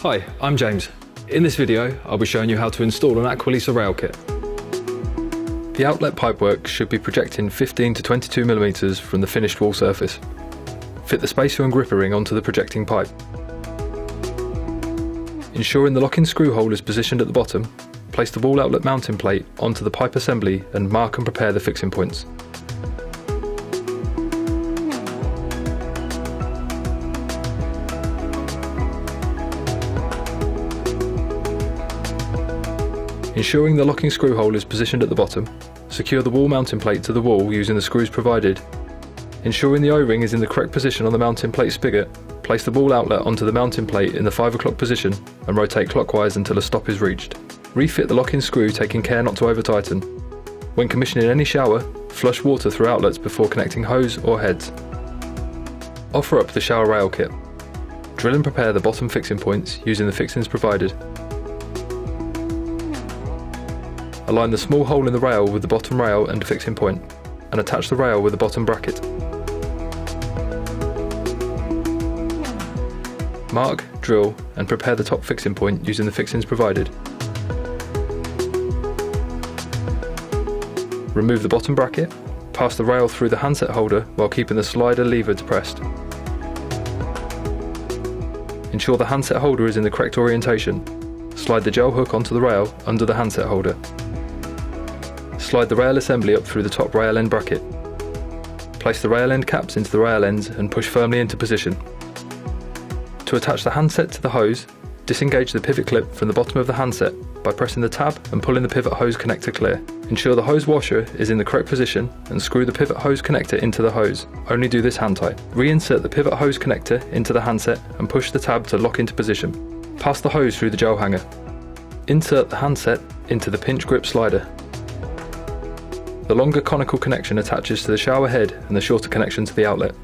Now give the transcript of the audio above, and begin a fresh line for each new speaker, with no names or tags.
Hi, I'm James. In this video, I'll be showing you how to install an Aqualisa rail kit. The outlet pipework should be projecting 15 to 22mm from the finished wall surface. Fit the spacer and gripper ring onto the projecting pipe. Ensuring the lock-in screw hole is positioned at the bottom, place the wall outlet mounting plate onto the pipe assembly and mark and prepare the fixing points. Ensuring the locking screw hole is positioned at the bottom, secure the wall mounting plate to the wall using the screws provided. Ensuring the O-ring is in the correct position on the mounting plate spigot, place the wall outlet onto the mounting plate in the 5 o'clock position and rotate clockwise until a stop is reached. Refit the locking screw, taking care not to over tighten. When commissioning any shower, flush water through outlets before connecting hose or heads. Offer up the shower rail kit. Drill and prepare the bottom fixing points using the fixings provided. Align the small hole in the rail with the bottom rail and fixing point, and attach the rail with the bottom bracket. Mark, drill, and prepare the top fixing point using the fixings provided. Remove the bottom bracket, pass the rail through the handset holder while keeping the slider lever depressed. Ensure the handset holder is in the correct orientation. Slide the gel hook onto the rail under the handset holder. Slide the rail assembly up through the top rail end bracket. Place the rail end caps into the rail ends and push firmly into position. To attach the handset to the hose, disengage the pivot clip from the bottom of the handset by pressing the tab and pulling the pivot hose connector clear. Ensure the hose washer is in the correct position and screw the pivot hose connector into the hose. Only do this hand tight. Reinsert the pivot hose connector into the handset and push the tab to lock into position. Pass the hose through the gel hanger. Insert the handset into the pinch grip slider. The longer conical connection attaches to the shower head and the shorter connection to the outlet.